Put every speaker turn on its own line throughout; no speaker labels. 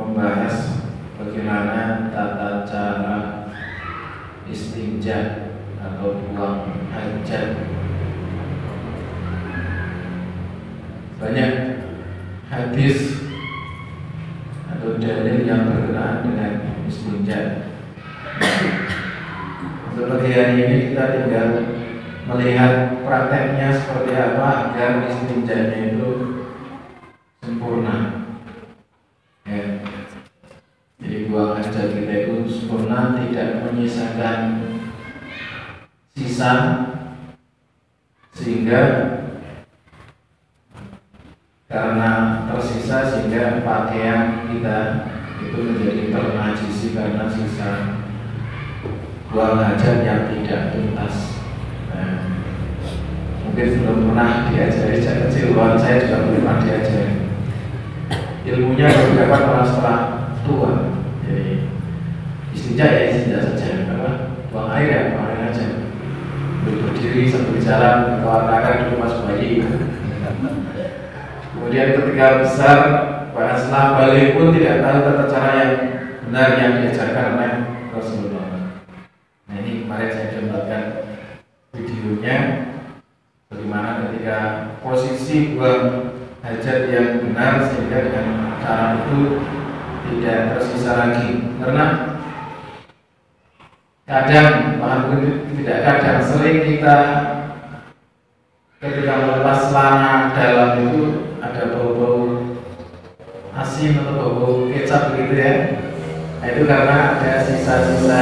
membahas bagaimana tata cara istinja atau buang hajat. Banyak hadis atau dalil yang berkenaan dengan istinja. Untuk pagi hari ini kita tinggal melihat prakteknya seperti apa agar istinjanya itu sempurna. Ya. Jadi buang hajat kita itu sempurna, tidak menyisakan sisa, sehingga karena tersisa sehingga pakaian kita itu menjadi ternajisi karena sisa buang hajat yang tidak tuntas. Nah, mungkin belum pernah diajari sejak kecil, saya juga belum pernah diajari. Ilmunya baru dapat malah setelah tua. Jadi istinja ya istinja saja, buang air ya buang air aja. Berdiri sambil jalan, kawan-kawan dulu pas bayi. Kemudian ketika besar, bahkan setelah balik pun tidak tahu tata cara yang benar yang diajarkan oleh Rasulullah. Nah ini kemarin saya gambarkan videonya bagaimana ketika posisi buang hajat yang benar sehingga dengan cara itu tidak tersisa lagi. Karena kadang, bahkan tidak kadang, sering kita ketika melepas celana dalam itu ada bau-bau asin atau bau-bau kecap begitu ya. Nah, itu karena ada sisa-sisa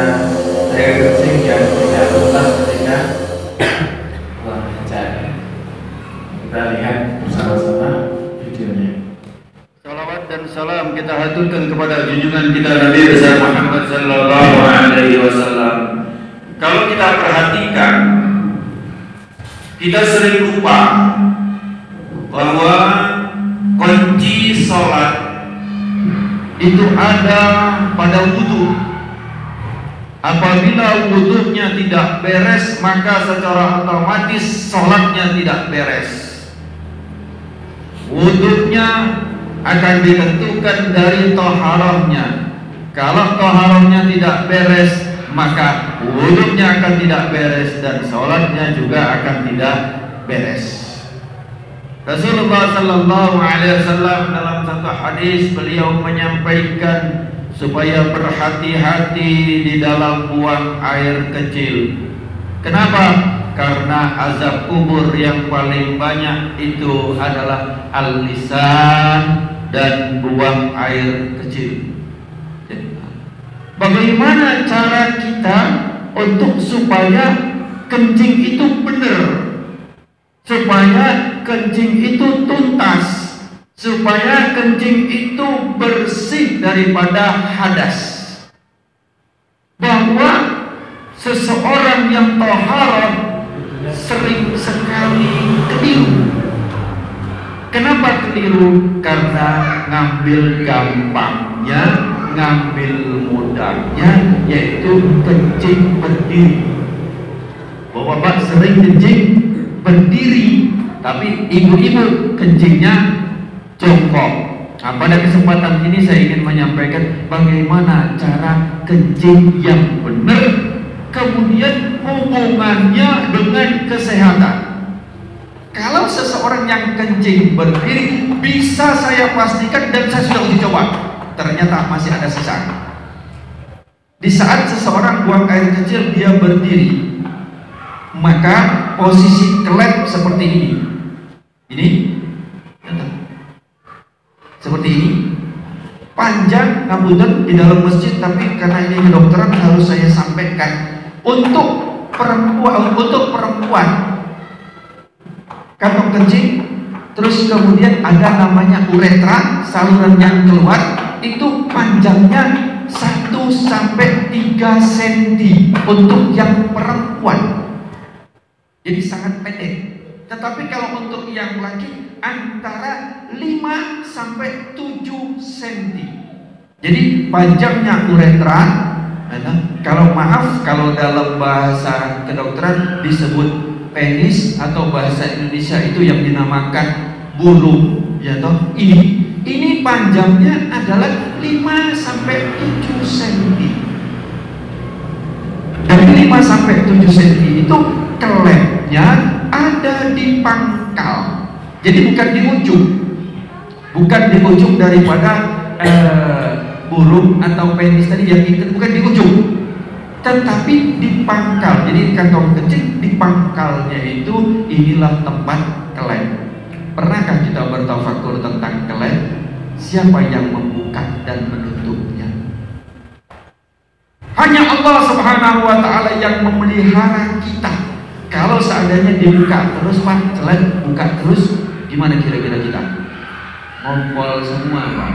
air kencing yang tidak tuntas ketika buang hajat. Kita lihat bersama-sama videonya.
Salawat dan salam kita haturkan kepada junjungan kita Nabi besar Muhammad sallallahu alaihi wasallam. Kalau kita perhatikan, kita sering lupa bahwa kunci sholat itu ada pada wudhu. Apabila wudhunya tidak beres, maka secara otomatis sholatnya tidak beres. Wudhunya akan ditentukan dari toharohnya. Kalau toharohnya tidak beres, maka wudhunya akan tidak beres dan sholatnya juga akan tidak beres. Rasulullah sallallahu alaihi wasallam dalam satu hadis beliau menyampaikan supaya berhati-hati di dalam buang air kecil. Kenapa? Karena azab kubur yang paling banyak itu adalah al-lisan dan buang air kecil. Bagaimana cara kita untuk supaya kencing itu benar, supaya kencing itu tuntas, supaya kencing itu bersih daripada hadas? Bahwa seseorang yang taharah sering sekali keliru. Kenapa keliru? Karena ngambil gampangnya, ngambil mudahnya, yaitu kencing berdiri. Bapak-bapak sering kencing berdiri, tapi ibu-ibu kencingnya jongkok. Nah, pada kesempatan ini saya ingin menyampaikan bagaimana cara kencing yang benar, kemudian hubungannya dengan kesehatan. Kalau seseorang yang kencing berdiri, bisa saya pastikan dan saya sudah uji coba, ternyata masih ada sisa. Di saat seseorang buang air kecil dia berdiri, maka posisi kelep seperti ini. Ini seperti ini. Panjang ngapunten di dalam masjid, tapi karena ini kedokteran harus saya sampaikan. Untuk perempuan kantong kencing, terus kemudian ada namanya uretra, saluran yang keluar, itu panjangnya 1 sampai 3 cm untuk yang perempuan. Jadi sangat pendek. Tetapi kalau untuk yang laki antara 5 sampai 7 cm. Jadi panjangnya uretra, kalau maaf, kalau dalam bahasa kedokteran disebut penis, atau bahasa Indonesia itu yang dinamakan bulu, ya toh. Ini Ini panjangnya adalah 5 sampai 7 cm. Dari 5 sampai 7 cm itu kelepnya ada di pangkal. Jadi bukan di ujung. Bukan di ujung daripada burung atau penis tadi yang itu, bukan di ujung. Tetapi di pangkal. Jadi kantong kencing di pangkalnya itu, inilah tempat kelep. Pernahkah kita bertafakur tentang kelep? Siapa yang membuka dan menutupnya? Hanya Allah Subhanahu wa ta'ala yang memelihara kita. Kalau seandainya dibuka terus, Pak, selain buka terus, gimana kira-kira kita? Ngompol semua, Pak.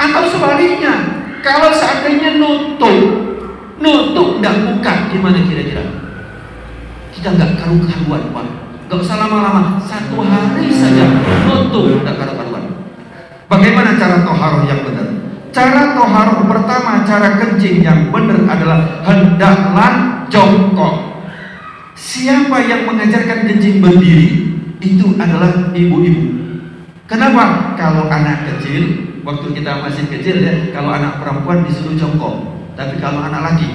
Atau sebaliknya, kalau seandainya nutup nggak buka, gimana kira-kira? Kita nggak karu-karuan, Pak. Nggak usah lama-lama, 1 hari saja nutup nggak karu-karuan. Bagaimana cara toharoh yang benar? Cara toharoh pertama, cara kencing yang benar adalah hendaklah jongkok. Siapa yang mengajarkan kencing berdiri? Itu adalah ibu-ibu. Kenapa? Kalau anak kecil, waktu kita masih kecil ya, kalau anak perempuan disuruh jongkok. Tapi kalau anak laki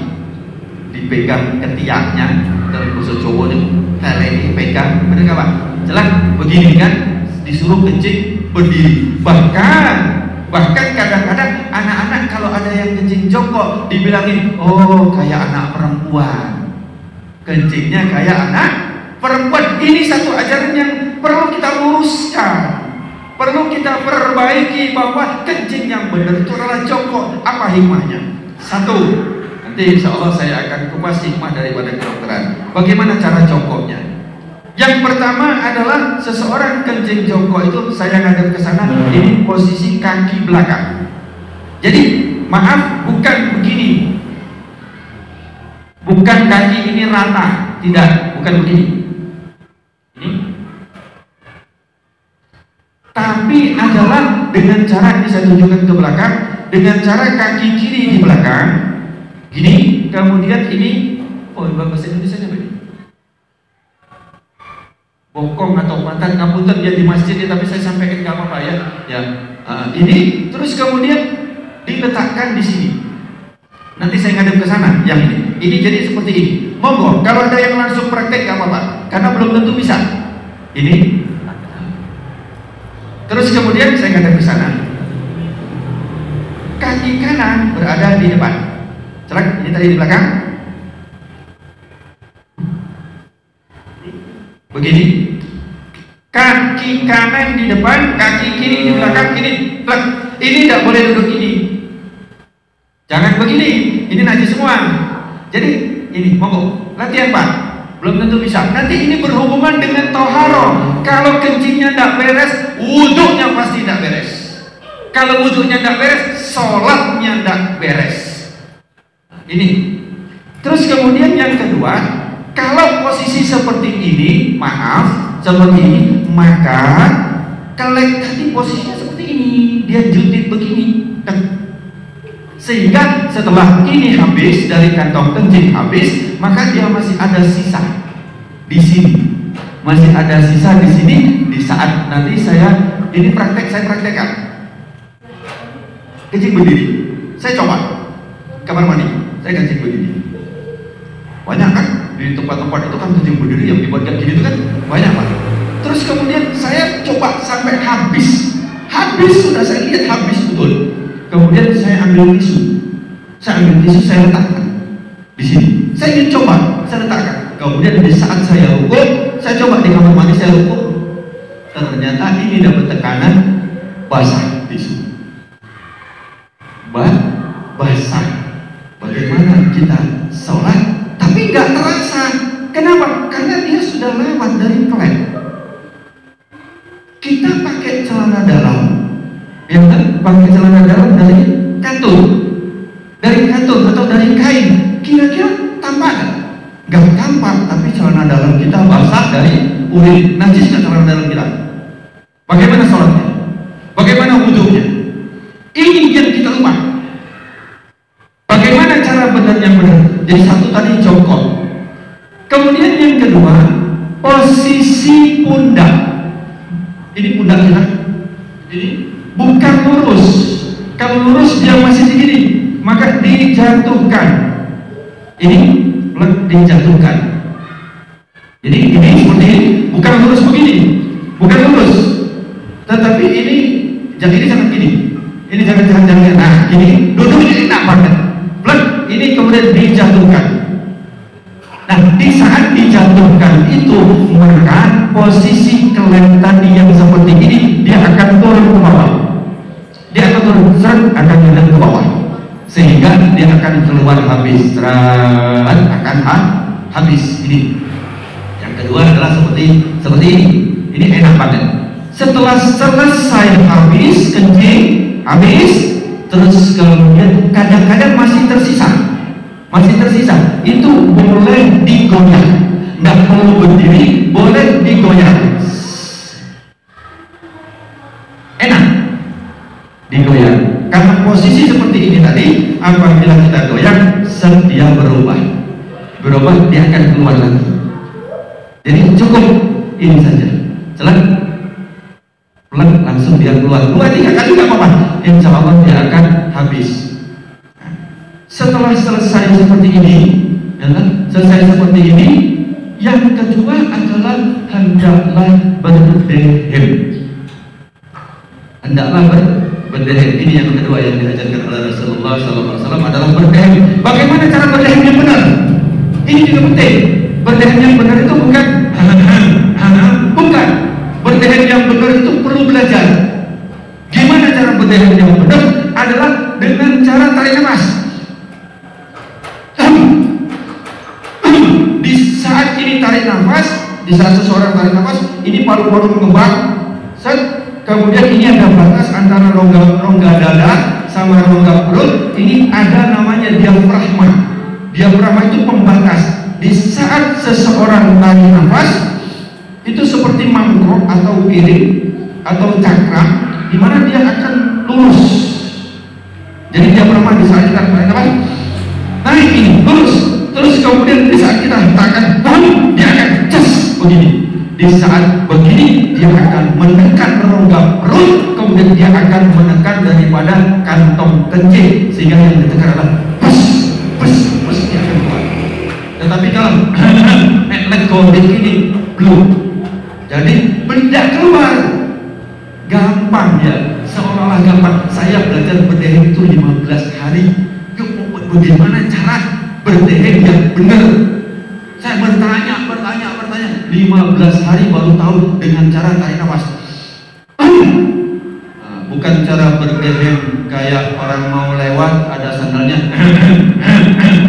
dipegang ketiaknya, dalam bahasa Jawa nih, ini pegang, benar nggak Pak? Jelas begini kan, disuruh kencing berdiri. Bahkan kadang-kadang anak-anak kalau ada yang kencing jongkok, dibilangin, oh kayak anak perempuan, kencingnya kayak anak perempuan. Ini satu ajaran yang perlu kita luruskan, perlu kita perbaiki, bahwa kencing yang benar itu adalah jongkok. Apa hikmahnya? Satu, nanti insya Allah saya akan kupas hikmah daripada kedokteran. Bagaimana cara jongkoknya? Yang pertama adalah seseorang kencing jongkok itu, saya ngadep ke sana, ini posisi kaki belakang. Jadi maaf, bukan begini, bukan kaki ini rata, tidak, bukan begini. Ini, tapi adalah dengan cara ini saya tunjukkan ke belakang. Dengan cara kaki kiri di belakang, gini, kemudian ini, oh bahasa Indonesia apa ini? Bokong atau pantat, ngapunten ya di masjid ya, tapi saya sampaikan ke apa ya? Ya, ini, terus kemudian diletakkan di sini. Nanti saya ngadep ke sana, yang ini. Ini jadi seperti ini. Monggo, kalau ada yang langsung praktek gak apa-apa, karena belum tentu bisa. Ini. Terus kemudian saya ngadep ke sana. Kaki kanan berada di depan. Celak, ini tadi di belakang. Begini. Kaki kanan di depan, kaki kiri di belakang. Ini, ini tidak boleh duduk ini. Jangan begini. Ini najis semua. Jadi ini, monggo latihan Pak. Belum tentu bisa. Nanti ini berhubungan dengan toharo. Kalau kencingnya tidak beres, wudhunya pasti tidak beres. Kalau wudhunya tidak beres, sholatnya tidak beres. Ini. Terus kemudian yang kedua, kalau posisi seperti ini, maaf, seperti ini, maka kelek tadi posisinya seperti ini, dia juntit begini. Sehingga setelah ini habis, dari kantong kencing habis, maka dia masih ada sisa di sini. Masih ada sisa di sini. Di saat nanti saya ini saya praktekkan. Kencing berdiri, saya coba kamar mandi, saya kencing berdiri. Banyak kan di tempat-tempat itu kan kencing berdiri yang dibuatkan gini itu kan banyak Pak. Terus kemudian saya coba sampai habis sudah saya lihat habis betul. Kemudian saya ambil tisu, saya letakkan di sini. Saya ingin coba, saya letakkan. Kemudian di saat saya rukuk, saya coba di kamar mandi saya rukuk. Ternyata ini dapat tekanan basah tisu. Basah. Bagaimana kita sholat tapi nggak terasa? Kenapa? Karena dia sudah lewat dari kelep. Kita pakai celana dalam, ya kan? Pakai celana dalam dari katun atau dari kain. Kira-kira tampak nggak tampak, tapi celana dalam kita basah dari urin. Najis nggak celana dalam kita? Bagaimana sholatnya? Bagaimana wudhunya? Ini yang kita lupa. Bagaimana cara benar yang benar? Jadi satu tadi jongkok. Kemudian yang kedua, posisi pundak. Ini pundak kita. Ini bukan lurus. Kalau lurus dia masih segini, maka dijatuhkan. Ini dijatuhkan. Jadi ini seperti ini, bukan lurus begini, bukan lurus. Tetapi ini jangan gini. Ini jangan. Nah, ini duduk ini enak banget. Ini kemudian dijatuhkan. Nah, di saat dijatuhkan itu, maka posisi kelem tadi yang seperti ini dia akan turun ke bawah. Dia akan turun, akan jalan ke bawah, sehingga dia akan keluar habis, akan habis. Ini. Yang kedua adalah seperti ini. Ini enak banget. Setelah selesai habis kencing, terus kemudian kadang-kadang masih tersisa, itu boleh digoyang. Nggak perlu berdiri, boleh digoyang. Enak digoyang, karena posisi seperti ini tadi, apabila kita goyang, dia berubah, dia akan keluar lagi. Jadi cukup ini saja, pelan langsung dia keluar 2-3 kali nggak apa-apa, insya Allah dia akan habis. Setelah selesai seperti ini, yang kedua adalah hendaklah berdehem. Ini yang kedua yang diajarkan oleh Rasulullah SAW adalah berdehem. Bagaimana cara berdehem yang benar? Ini juga penting. Berdehem yang benar itu bukan. Berdehem yang benar itu perlu belajar. Gimana cara berdehem yang benar? Adalah dengan cara tarik nafas. Di saat ini tarik nafas, di saat seseorang tarik nafas, ini paru-paru mengembang. Kemudian ini ada batas antara rongga dada sama rongga perut. Ini ada namanya diafragma. Diafragma itu pembatas. Di saat seseorang tarik nafas, itu seperti mangkok atau piring atau cakram, di mana dia akan lurus. Jadi diafragma di saat kita tarik nafas naik ini lurus. Terus kemudian di saat kita tekan, dia akan begini. Di saat begini dia akan menekan rongga perut, kemudian dia akan menekan daripada kantong kencing, sehingga yang ditekan adalah pus dia akan keluar. Tetapi kalau let go begini belum, jadi tidak keluar. Gampang ya, seolah-olah gampang. Saya belajar berdehem itu 15 hari. Bagaimana cara berdehem yang benar? Saya bertanya 15 hari baru tahu dengan cara tarik nafas. Bukan cara berdehem kayak orang mau lewat ada sandalnya.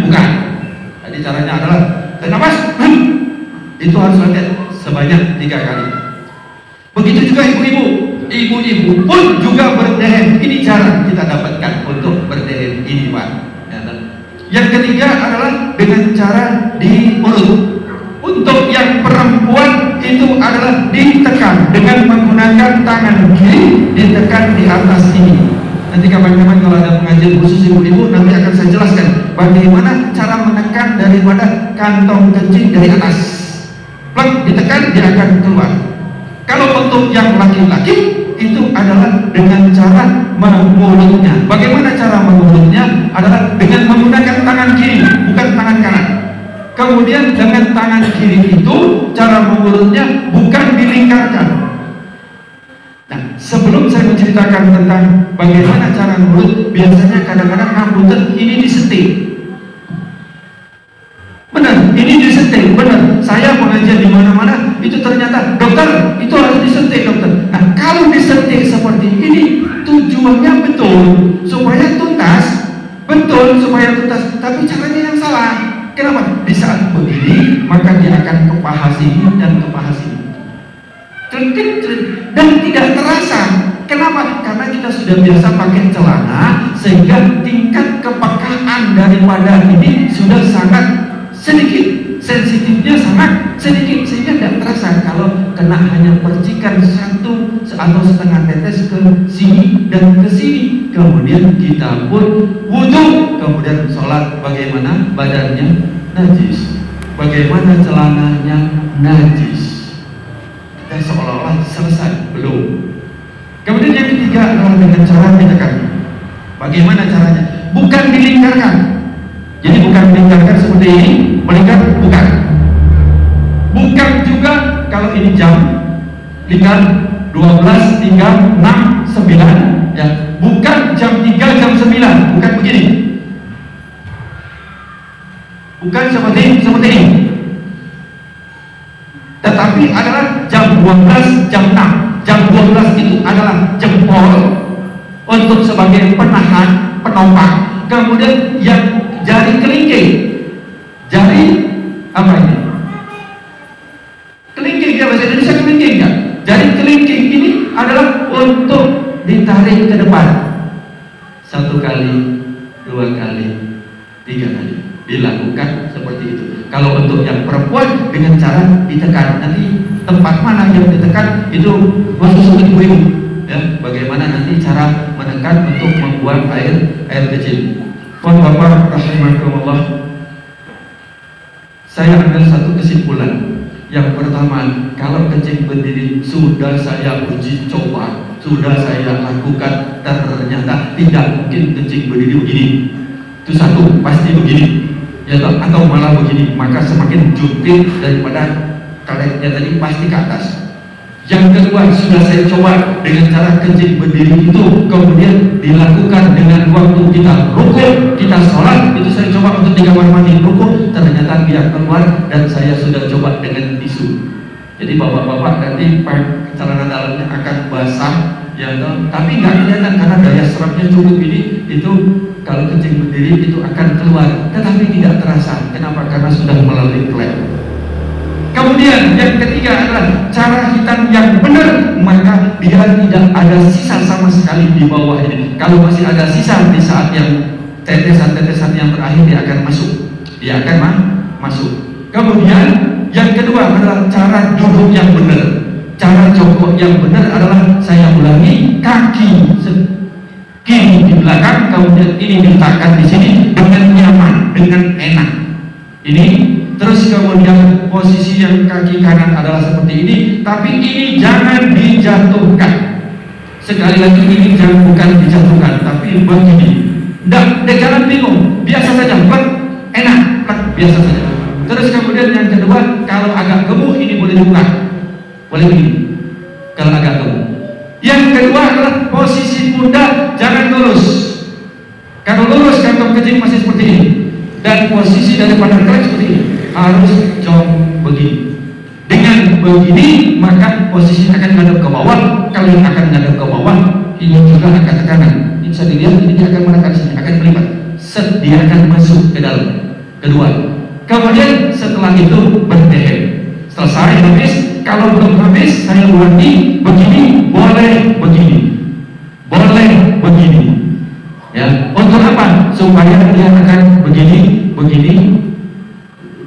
Bukan. Jadi caranya adalah tarik nafas. Itu harus latihan sebanyak 3 kali. Begitu juga ibu-ibu pun juga berdehem. Ini cara kita dapatkan untuk berdehem ini, Pak. Yang ketiga adalah dengan cara di mulut. Untuk yang perempuan itu adalah ditekan dengan menggunakan tangan kiri, ditekan di atas ini. Nanti kapan-kapan kalau ada pengajian khusus ibu-ibu, nanti akan saya jelaskan bagaimana cara menekan daripada kantong kencing dari atas. Ditekan, dia akan keluar. Kalau untuk yang laki-laki itu adalah dengan cara mengulurnya. Bagaimana cara mengulurnya? Adalah dengan menggunakan tangan kiri, bukan tangan kanan. Kemudian dengan tangan kiri itu cara mengulurnya bukan dilingkarkan. Nah, sebelum saya menceritakan tentang bagaimana cara mengulur, biasanya kadang-kadang ngapunten ini disentik. Benar, ini disentik, benar. Saya pengajian di mana-mana itu ternyata dokter itu harus disentik, dokter. Nah, kalau disentik seperti ini tujuannya betul supaya tuntas, tapi caranya yang salah. Kenapa? Di saat begini maka dia akan ke paha sini dan ke paha sini, dan tidak terasa. Kenapa? Karena kita sudah biasa pakai celana, sehingga tingkat kepekaan daripada ini sudah sangat sedikit, sensitifnya sangat sedikit, sehingga tidak terasa kalau kena hanya percikan 1 atau setengah tetes ke sini dan ke sini. Kemudian kita pun wudhu, kemudian sholat, bagaimana badannya najis, bagaimana celananya najis, kita seolah-olah selesai. Belum. Kemudian yang ketiga adalah dengan cara ditekan. Bagaimana caranya? Bukan dilingkarkan. Jadi bukan dilingkarkan seperti ini, melingkar bukan. Bukan juga kalau ini jam, lingkar 12, 3, 6, 9 ya. Bukan jam 3, jam 9, bukan begini. Bukan seperti ini. Tetapi adalah jam 12, jam 6. Jam 12 itu adalah jempol untuk sebagai penahan, penopang. Kemudian yang jari kelingking, jari apa ini? Kelingking ya, bahasa Indonesia kelingking kan? Jari kelingking ini adalah untuk ditarik ke depan. 1 kali, 2 kali, 3 kali. Dilakukan seperti itu. Kalau untuk yang perempuan dengan cara ditekan, nanti tempat mana yang ditekan itu khusus untuk ibu-ibu ya. Bagaimana nanti cara menekan untuk membuang air kecil. Bapak rahimakumullah, saya ambil satu kesimpulan. Yang pertama, kalau kencing berdiri sudah saya uji coba, sudah saya lakukan, ternyata tidak mungkin kencing berdiri begini. Itu satu, pasti begini ya, atau malah begini, maka semakin jungkir daripada karetnya tadi pasti ke atas. Yang kedua, sudah saya coba dengan cara kencing berdiri itu, kemudian dilakukan dengan waktu kita rukuk, kita sholat, itu saya coba untuk 3 kamar mandi rukuk, ternyata dia keluar, dan saya sudah coba dengan tisu. Jadi bapak-bapak nanti celana dalamnya akan basah ya, tapi nggak kelihatan karena daya serapnya cukup ini, itu kalau kencing berdiri itu akan keluar, tetapi tidak terasa. Kenapa? Karena sudah melalui klep. Kemudian yang ketiga adalah cara hitam yang benar, maka dia tidak ada sisa sama sekali di bawah ini. Kalau masih ada sisa di saat yang tetesan-tetesan yang terakhir, dia akan masuk, masuk. Kemudian yang kedua adalah cara duduk yang benar. Cara jongkok yang benar adalah, saya ulangi, kaki kiri di belakang, kemudian ini diletakkan di sini dengan nyaman, dengan enak. Ini terus kemudian posisi yang kaki kanan adalah seperti ini, tapi ini jangan dijatuhkan. Sekali lagi, ini bukan dijatuhkan, tapi begini. Jangan bingung, biasa saja, enak, biasa saja. Terus kemudian yang kedua, kalau agak gemuk ini boleh dibuka, boleh begini. Kalau agak gemuk. Yang kedua adalah posisi pundak jangan lurus. Kalau lurus kantong kencing masih seperti ini, dan posisi daripada klep seperti ini, harus jong begini. Dengan begini maka posisi akan ngadep ke bawah. Kalau yang akan ngadep ke bawah, ini juga akan ke kanan. Bisa dilihat ini akan menekan sini, akan melipat. Dia akan masuk ke dalam. Kedua. Kemudian setelah itu berdehem. Selesai, habis. Kalau belum habis, saya ulangi, begini, boleh begini, boleh begini. Ya, untuk apa? Supaya dia akan begini,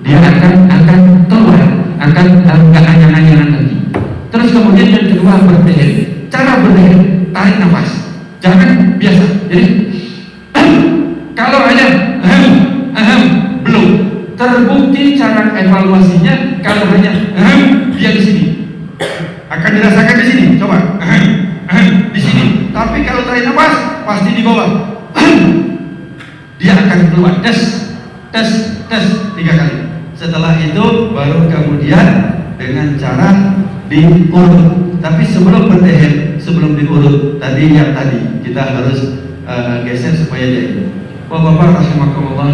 dia akan keluar, akan nggak anyang-anyangan lagi. Terus kemudian yang kedua, berdehem. Cara berdehem, tarik nafas, jangan biasa. Jadi kalau hanya belum terbukti cara evaluasinya. Kalau hanya dia di sini akan dirasakan di sini. Coba di sini. Tapi kalau tarik nafas pasti di bawah. Dia akan keluar. Tes 3 kali. Setelah itu baru kemudian dengan cara diurut. Tapi sebelum berdehem, sebelum diurut tadi kita harus geser supaya dia ini. Bapak-bapak rahimakumullah,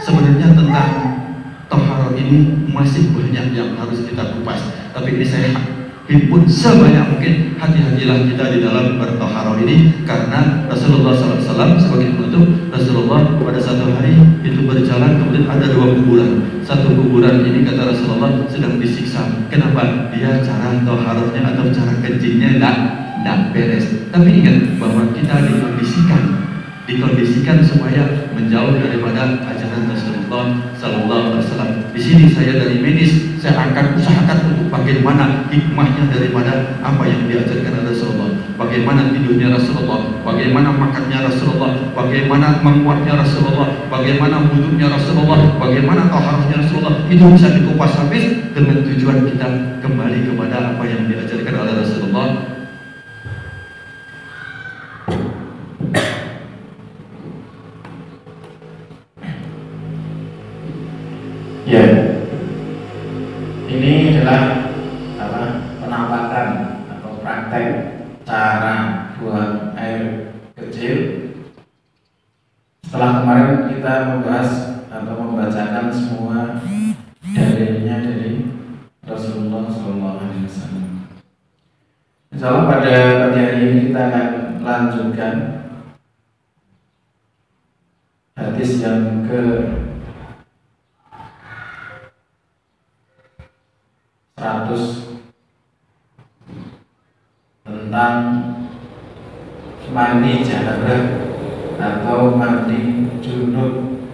sebenarnya tentang taharah ini masih banyak yang harus kita kupas. Tapi ini saya himpun sebanyak mungkin. Hati-hatilah kita di dalam bertaharah ini, karena Rasulullah SAW sebagai penutup, Rasulullah pada satu hari itu berjalan, kemudian ada 2 kuburan. Satu kuburan ini kata Rasulullah sedang disiksa. Kenapa? Dia cara taharahnya atau cara kencingnya tidak beres. Tapi ingat bahwa kita dikondisikan supaya menjauh daripada ajaran Rasulullah Sallallahu Alaihi Wasallam. Di sini saya dari medis, saya akan usahakan untuk bagaimana hikmahnya daripada apa yang diajarkan oleh Rasulullah. Bagaimana tidurnya Rasulullah, bagaimana makannya Rasulullah, bagaimana menguatnya Rasulullah, bagaimana wudhunya Rasulullah, bagaimana taharahnya Rasulullah. Itu bisa dikupas habis dengan tujuan kita kembali kepada apa yang diajarkan oleh Rasulullah
cara buang air kecil. Setelah kemarin kita membahas atau membacakan semua dalilnya dari Rasulullah SAW. Insyaallah pada pagi hari ini kita akan lanjutkan hadis yang ke 100 tentang mandi janabah atau mandi junub.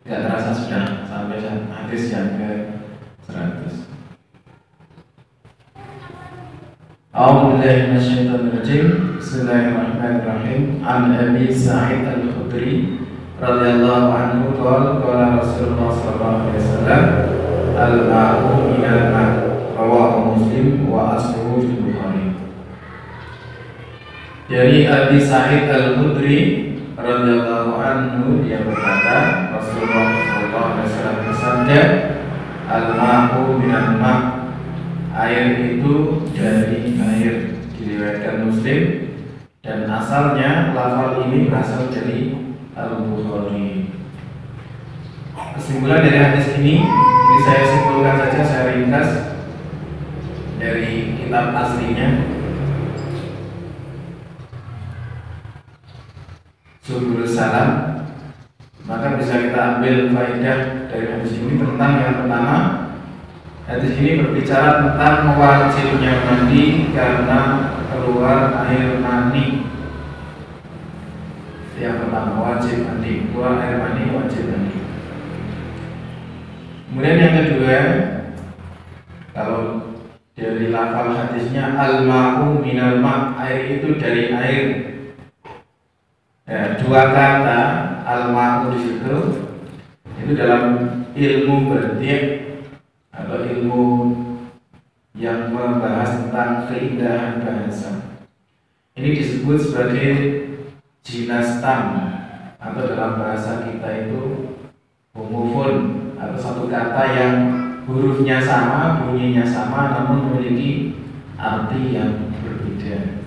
Tidak terasa sudah sampai hadis yang ke 100. A'udzubillahi minasyaitonirrajim. Bismillahirrahmanirrahim. An Abi Sa'id Al-Khudri radhiyallahu anhu qala Rasulullah sallallahu alaihi wasallam al-ma'u minal ma', rawahu Muslim wa asluhu fil Bukhari. Dari Abi Sa'id Al-Khudri radhiyallahu anhu, dia berkata, Rasulullah sallallahu alaihi wasallam bersabda, al-ma'u minal ma', air itu dari air, diriwayatkan Muslim, dan asalnya lafal ini berasal dari Al-Bukhari. Kesimpulan dari hadis ini saya simpulkan saja, saya ringkas dari kitab aslinya Subulus Salam. Maka bisa kita ambil faedah dari hadis ini tentang yang pertama, hadis ini berbicara tentang wajibnya mandi karena keluar air mani. Yang pertama, wajib mandi, keluar air mani wajib mandi. Kemudian yang kedua, kalau dari lafal hadisnya al-ma'u minal ma', air itu dari air. Ya, dua kata al-ma'u di situ itu dalam ilmu berdiak atau ilmu yang membahas tentang keindahan bahasa. Ini disebut sebagai jinas tam, atau dalam bahasa kita itu homofon, atau satu kata yang hurufnya sama, bunyinya sama, namun memiliki arti yang berbeda.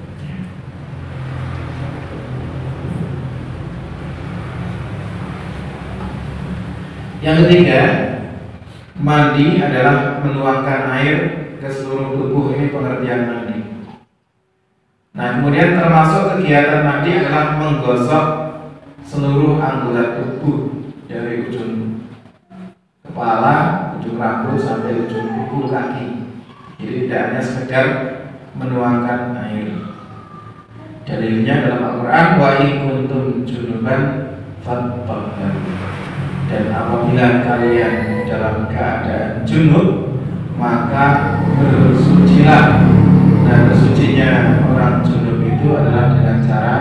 Yang ketiga, mandi adalah menuangkan air ke seluruh tubuh. Ini pengertian mandi. Nah, kemudian termasuk kegiatan mandi adalah menggosok seluruh anggota tubuh dari ujung kepala, ujung rambut sampai ujung kuku kaki. Jadi tidak hanya sekedar menuangkan air. Dalilnya dalam Al-Quran, wa in kuntum junuban fattahharu. Dan apabila kalian dalam keadaan junub, maka bersucilah. Nah, bersucinya orang junub itu adalah dengan cara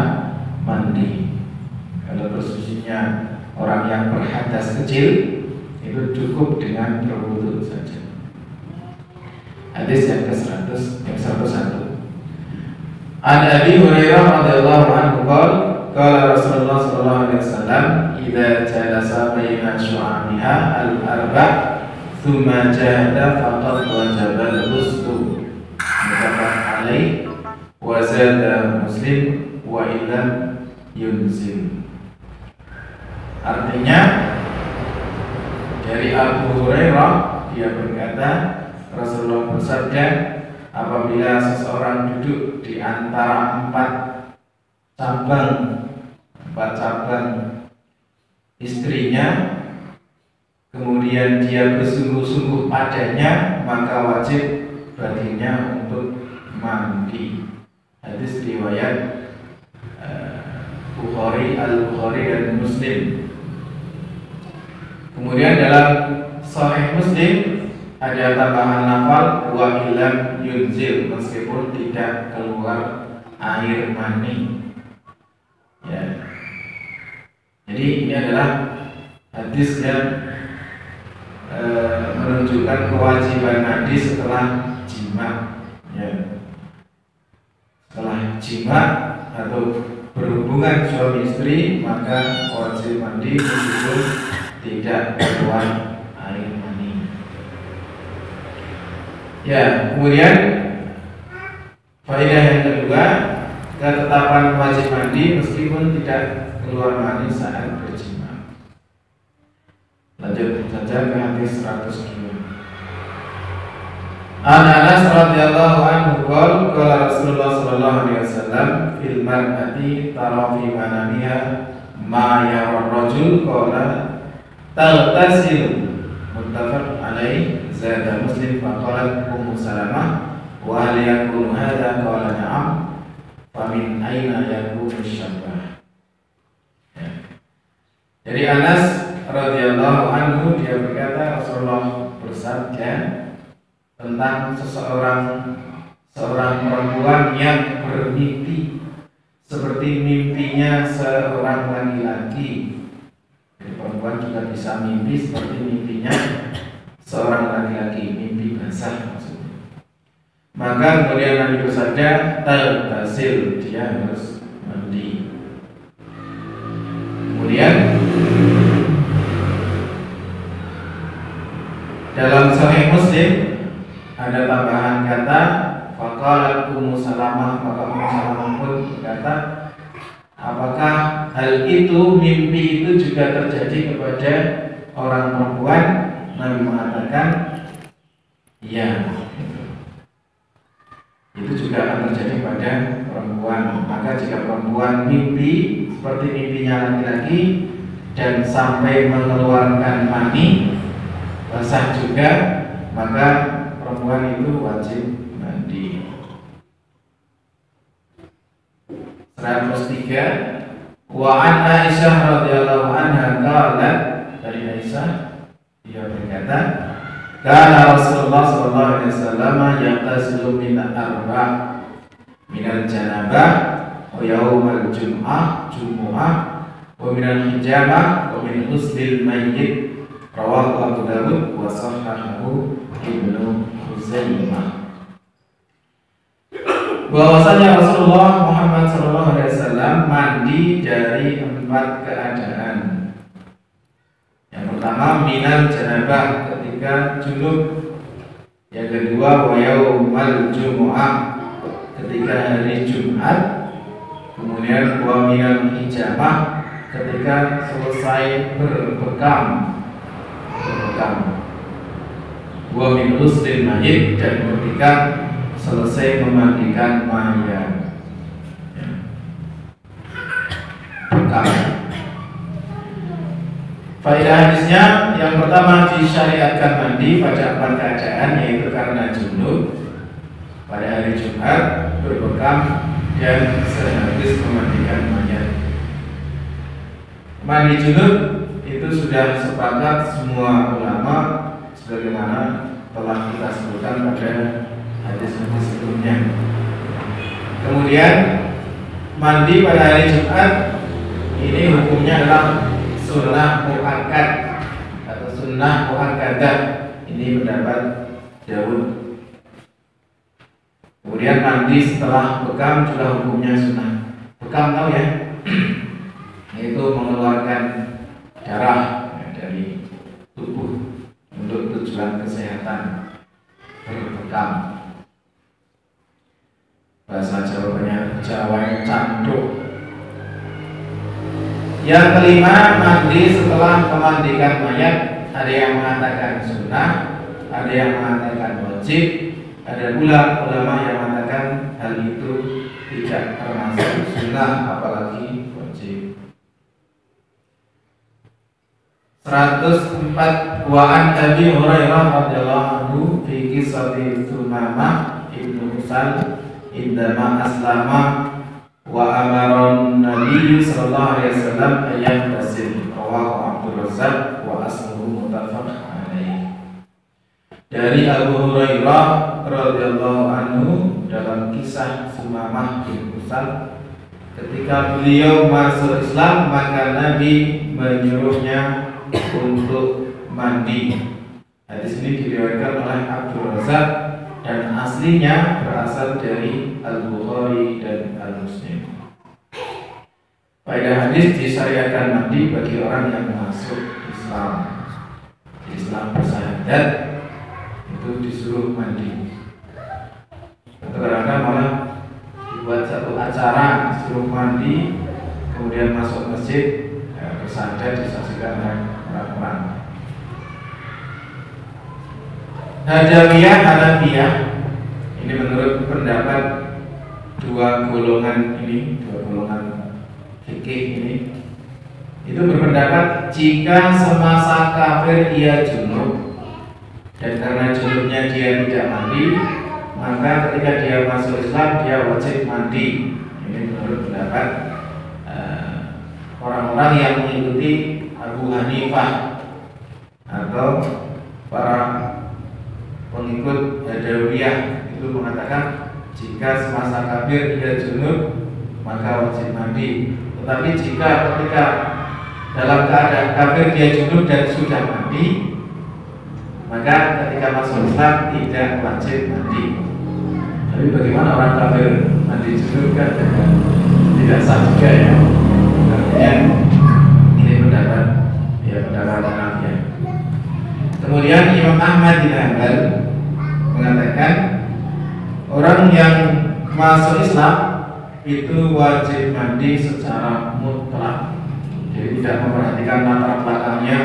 mandi. Kalau bersucinya orang yang berhadas kecil, itu cukup dengan berwudu saja. Hadis yang ke-100, yang 101. An Abi Hurairah radhiyallahu anhu qala Rasulullah sallallahu alaihi wasallam, idza jalasa baina syu'amiha al-arba' thumma jahada faqad wajaba al-ghusl. Muttafaq alaih wa zada Muslim wa illam yunzil. Artinya, dari Abu Hurairah, dia berkata, Rasulullah bersabda, apabila seseorang duduk di antara empat cabang istrinya, kemudian dia bersungguh-sungguh padanya, maka wajib baginya untuk mandi. Hadis riwayat Bukhari, Al-Bukhari dan Muslim. Kemudian dalam Sahih Muslim ada tambahan lafal wa illam yunzil, meskipun tidak keluar air mani. Ya. Jadi ini adalah hadis yang menunjukkan kewajiban mandi setelah jima. Ya. Setelah jima atau berhubungan suami istri, maka wajib mandi meskipun tidak keluar air mani. Ya, kemudian Faedah yang kedua, ketetapan wajib mandi meskipun tidak keluar mani saat berjima. Lanjut saja ke hadis 102. An Anas radhiyallahu anhu qala Rasulullah sallallahu alaihi wasallam fil mar'ati tara fi manamiha ma yara rajul qala taghtasilu muttafaq alaih zada Muslim fa qalat Ummu Salamah wa hal yakunu hadha qala na'am fa min aina yakunu syabbah. Jadi Anas radhiyallahu anhu dia berkata Rasulullah bersabda tentang seorang perempuan yang bermimpi seperti mimpinya seorang laki-laki. Jadi perempuan juga bisa mimpi seperti mimpinya seorang laki-laki, mimpi basah maksudnya. Maka kemudian Nabi bersabda, taghtasil, dia harus mandi. Kemudian dalam Sahih Muslim ada tambahan kata faqalat Ummu Salamah, maka Ummu Salamah pun berkata, apakah hal itu, mimpi itu juga terjadi kepada orang perempuan? Nabi mengatakan iya, itu juga akan terjadi pada perempuan. Maka jika perempuan mimpi seperti mimpinya laki-laki dan sampai mengeluarkan mani basah juga, maka perempuan itu wajib mandi. 103. Wa an Aisyah radhiyallahu anha qalat, dari Aisyah dia berkata, kana Rasulullah sallallahu alaihi wasallam yaghtasilu min arba' min al-janabah wa yaumal jum'ah wa min al-hijamah wa min ghuslil mayyit. Rawahu Abu Dawud wa sahahahu Ibnu Khuzaimah. Bahwasanya Rasulullah Muhammad SAW mandi dari 4 keadaan. Yang pertama minal janabah, ketika junub. Yang kedua wa yaumal jumu'ah, ketika hari Jumat. Kemudian wa minal hijamah, ketika selesai berbekam. Wa min ghuslil mayyit, dan ketika selesai memandikan mayat. Bekam. Faedah hadisnya, yang pertama disyariatkan mandi pada 4 keadaan, yaitu karena junub, pada hari Jumat, berbekam, dan sehabis memandikan mayat. Mandi junub itu sudah sepakat semua ulama, sebagaimana telah kita sebutkan pada hadis-hadis sebelumnya. Kemudian mandi pada hari Jumat ini hukumnya adalah sunnah muakkad atau sunnah muakkadah. Ini pendapat Daud. Kemudian mandi setelah bekam juga hukumnya sunnah. Bekam tahu ya? Yaitu mengeluarkan darah dari tubuh untuk tujuan kesehatan, berbekam. Bahasa Jawanya canduk. Yang kelima, mandi setelah memandikan mayat. Ada yang mengatakan sunnah, ada yang mengatakan wajib, ada pula ulama yang mengatakan hal itu tidak termasuk sunnah apalagi wajib. 104. Wa an Abi Hurairah radhiyallahu anhu fi qissati Sumamah ibnu Usal indama aslama wa amaron Nabi sallallahu alaihi wasallam ayat tasil. Rawahu Abdul Razzaq wa asluhu muttafaq alaih. Dari Abu Hurairah radhiyallahu anhu dalam kisah Sumamah bin Usal, ketika beliau masuk Islam maka Nabi menyuruhnya untuk mandi. Hadis ini diriwayatkan oleh Abdul Razzaq dan aslinya berasal dari Al-Bukhari dan Al-Muslim. Faedah hadis, disyariatkan mandi bagi orang yang masuk Islam. Islam bersyahadat itu disuruh mandi. Kadang-kadang malah disuruh mandi, kemudian masuk masjid, bersandar disaksikan oleh orang-orang. Hadawiyah, Hanafiyah, ini menurut pendapat dua golongan fikih ini, itu berpendapat jika semasa kafir ia junub dan karena junubnya dia tidak mandi, maka ketika dia masuk Islam dia wajib mandi. Ini menurut pendapat orang-orang yang mengikuti Abu Hanifah atau para pengikut Hadawiyah, itu mengatakan jika semasa kafir dia junub maka wajib mandi. Tetapi jika ketika dalam keadaan kafir dia junub dan sudah mandi, maka ketika masuk Islam tidak wajib mandi. Tapi bagaimana orang kafir mandi junub kan tidak sah juga ya. Artinya ini pendapat Hanafiyah. Kemudian Imam Ahmad bin Hanbal mengatakan orang yang masuk Islam itu wajib mandi secara mutlak. Jadi tidak memperhatikan latar belakangnya,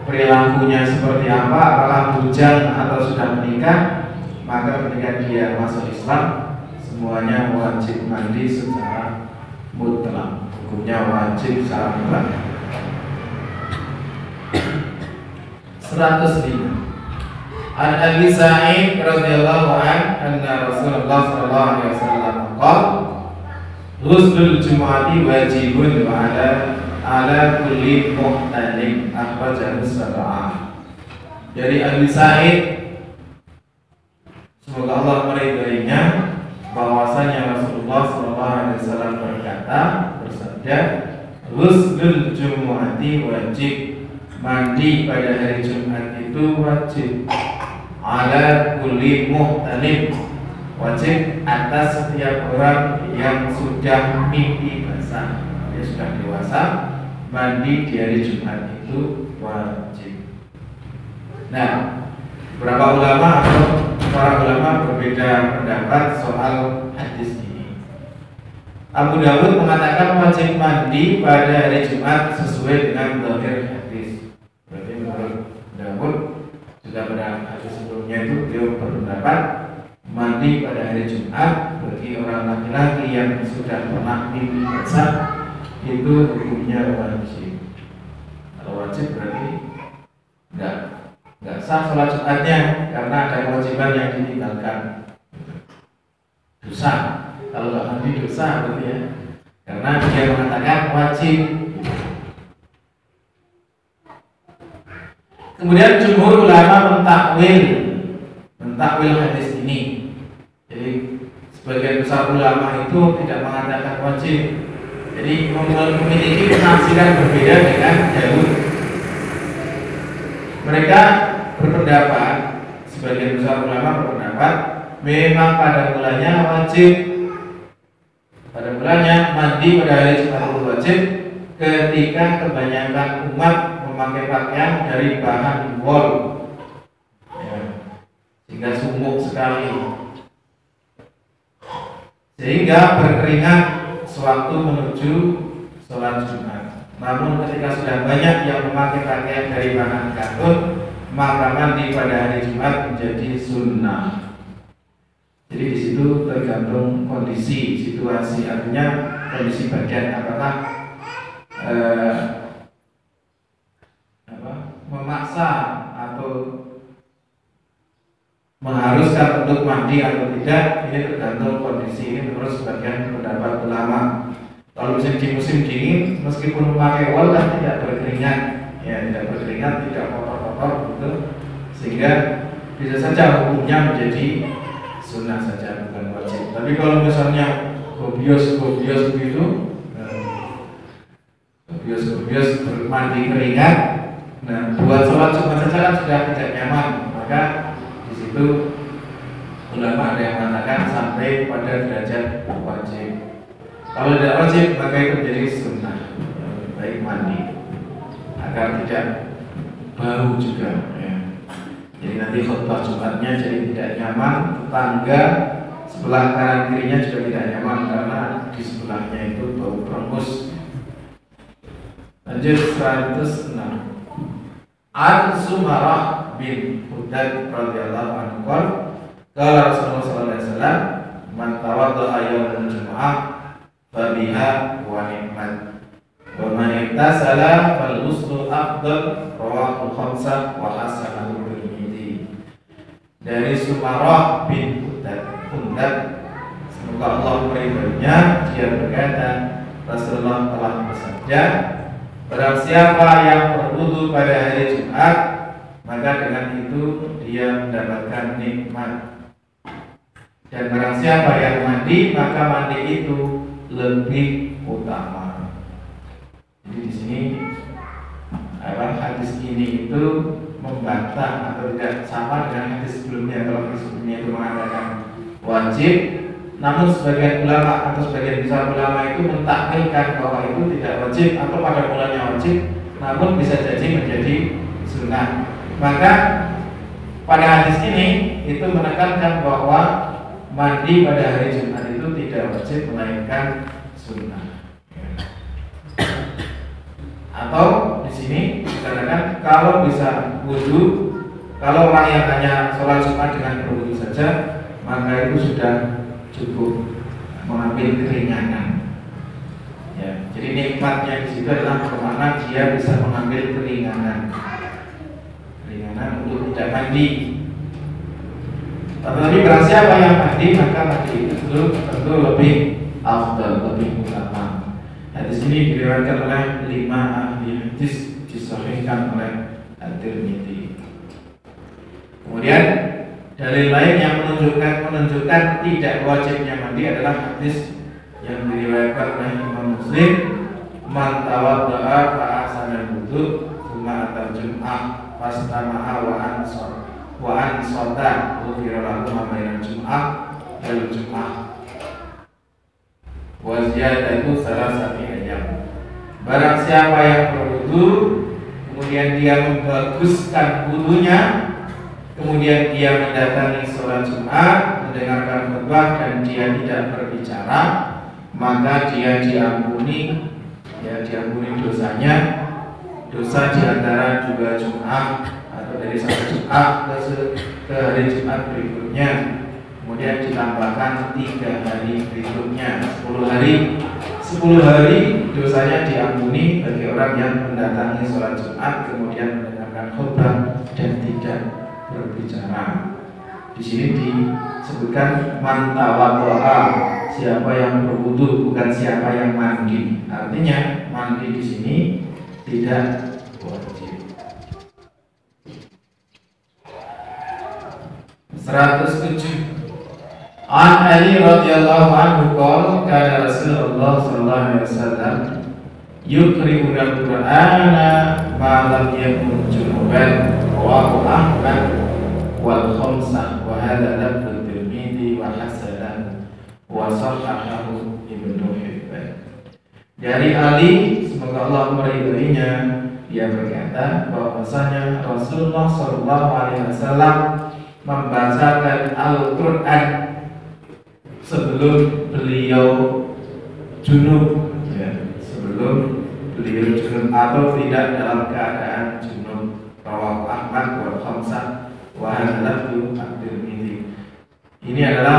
perilakunya seperti apa, apakah bujang atau sudah menikah, maka ketika dia masuk Islam semuanya wajib mandi secara mutlak. Hukumnya wajib secara mutlak. 105. An Abi Sa'id radhiyallahu anna Rasulullah sallallahu alaihi wasallam qala Ghuslul Jumu'ati wajibun ala kulli muhtalim, akhrajahu sab'ah. Dari Abi Sa'id, semoga Allah meridainya, bahwasanya Rasulullah SAW bersabda, Ghuslul Jumu'ati wajib, mandi pada hari Jumat itu wajib, ala kulli muhtalim, wajib atas setiap orang yang sudah mimpi basah, dia sudah dewasa, mandi di hari Jumat itu wajib. Nah, beberapa ulama atau para ulama berbeda pendapat soal hadis ini. Abu Dawud mengatakan wajib mandi pada hari Jumat sesuai dengan zahir hadis. Berarti menurut Dawud juga pada hadis sebelumnya itu beliau berpendapat mandi pada hari Jumat bagi orang laki-laki yang sudah pernah mimpi basah itu hukumnya wajib. Kalau wajib berarti enggak sah sholat Jumatnya karena ada kewajiban yang ditinggalkan, dosa. Kalau nggak mandi dosa berarti ya, karena dia mengatakan wajib. Kemudian jumhur ulama mentakwil hadis ini. Jadi sebagian besar ulama itu tidak mengatakan wajib. Jadi memiliki penafsiran berbeda dengan Dawud. Mereka berpendapat, sebagian besar ulama berpendapat memang pada mulanya wajib. Pada mulanya mandi pada hari Jumat itu wajib ketika kebanyakan umat memakai pakaian dari bahan wol, ya, sehingga sumuk sekali, sehingga berkeringat sewaktu menuju sholat Jumat. Namun ketika sudah banyak yang memakai pakaian dari bahan katun, maka mandi pada hari Jumat menjadi sunnah. Jadi di situ tergantung kondisi, situasi, artinya kondisi badan, apakah memaksa atau mengharuskan untuk mandi atau tidak, ini tergantung kondisi. Ini menurut sebagian pendapat ulama. Kalau misalnya di musim dingin, meskipun memakai wol kan tidak berkeringat, ya tidak berkeringat, tidak kotor-kotor gitu, sehingga bisa saja hukumnya menjadi sunnah saja, bukan wajib. Tapi kalau misalnya gobios begitu, gobios bermandi keringat, nah buat sholat Jumat saja kan sudah tidak nyaman, maka di situ ulama ada yang mengatakan sampai pada derajat wajib. Kalau tidak wajib maka itu menjadi sunnah, baik mandi agar tidak bau juga. Ya. Jadi nanti khutbah Jumatnya jadi tidak nyaman, tetangga sebelah kanan kirinya juga tidak nyaman karena di sebelahnya itu bau perengus. Lanjut 106. An Sumarah bin Hudad radhiyallahu anhu qala Rasulullah sallallahu alaihi wasallam man tawadda'a yawmal jumu'ah fa biha wa ni'mat wa man ittasala fal ghuslu afdal rawahu khamsah wa hasanahu Tirmidzi. Dari Sumarah bin Hudad, semoga Allah meridhoinya, dia berkata, Rasulullah telah bersabda, barang siapa yang berwudu pada hari Jumat, maka dengan itu dia mendapatkan nikmat. Dan barang siapa yang mandi, maka mandi itu lebih utama. Jadi di sini hadis ini itu membantah atau tidak sama dengan hadis sebelumnya. Kalau hadis sebelumnya itu mengatakan wajib, namun sebagian ulama atau sebagian besar ulama itu mentakwilkan bahwa itu tidak wajib atau pada mulanya wajib, namun bisa jadi menjadi sunnah. Maka pada hadis ini itu menekankan bahwa mandi pada hari Jumat itu tidak wajib melainkan sunnah. Atau di sini dikatakan kalau bisa wudu, kalau orang yang hanya sholat Jumat dengan berwudu saja, maka itu sudah cukup mengambil keringanan. Ya, jadi nikmatnya di situ adalah bagaimana dia bisa mengambil keringanan untuk tidak mandi. Tetapi barang siapa yang mandi, maka mandi itu tentu lebih afdal, lebih utama. Hadis ini diriwayatkan oleh 5 ahli hadis, disahihkan oleh At-Tirmidzi. Kemudian dalil lain yang menunjukkan tidak wajibnya mandi adalah hadis yang diriwayatkan oleh Imam Muslim, man tawadda'a fa ahsana wudu tsumma atal jum'ah fastama'a wa ansata ghufira lahu ma bainal jum'ah wal jum'ah wa ziyadatu salasati ayyam. Barang siapa yang berwudu kemudian dia membaguskan wudunya, kemudian dia mendatangi sholat Jumat, mendengarkan khutbah dan dia tidak berbicara, maka dia diampuni dosanya, dosa diantara 2 Jumat atau dari 1 Jumat ke hari Jumat berikutnya, kemudian ditambahkan 3 hari berikutnya, 10 hari dosanya diampuni bagi orang yang mendatangi sholat Jumat kemudian mendengarkan khutbah dan tidak berbicara. Di sini disebutkan man tawadda'a, siapa yang berwudu, bukan siapa yang mandi. Artinya mandi di sini tidak wajib. 107. An Ali radhiyallahu anhu qala kana Rasulullah sallallahu alaihi wasallam yuqri'una al-Qur'ana ma lam yakun junuban wa Ahmad wal khamsah wa hadha lafdhu Tirmidzi wa hasan wa sahahahu Ibnu Hibban. Dari Ali, semoga Allah meridhoinya, dia berkata bahwasanya Rasulullah sallallahu alaihi wasallam membacakan Al-Qur'an sebelum beliau junub, sebelum beliau junub atau tidak dalam keadaan junub. Rawahu Ahmad wal khamsah wa hadalatu At-Tirmidzi. Ini adalah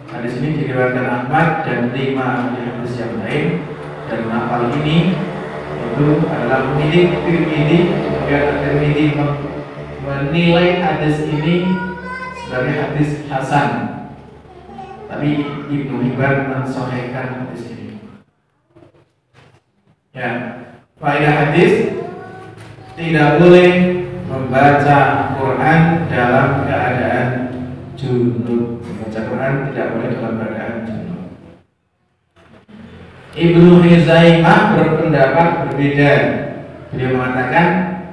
hadis ini diriwayatkan Ahmad dan 5 ahli hadis yang lain, dan hafal ini itu adalah milik Tirmidzi. Kemudian At-Tirmidzi menilai hadis ini sebagai hadis hasan, tapi Ibnu Hibban mensahihkan hadis ini. Ya, faedah hadis, tidak boleh membaca Quran dalam keadaan junub. Membaca Quran tidak boleh dalam keadaan junub. Ibnu Huzaimah berpendapat berbeda. Beliau mengatakan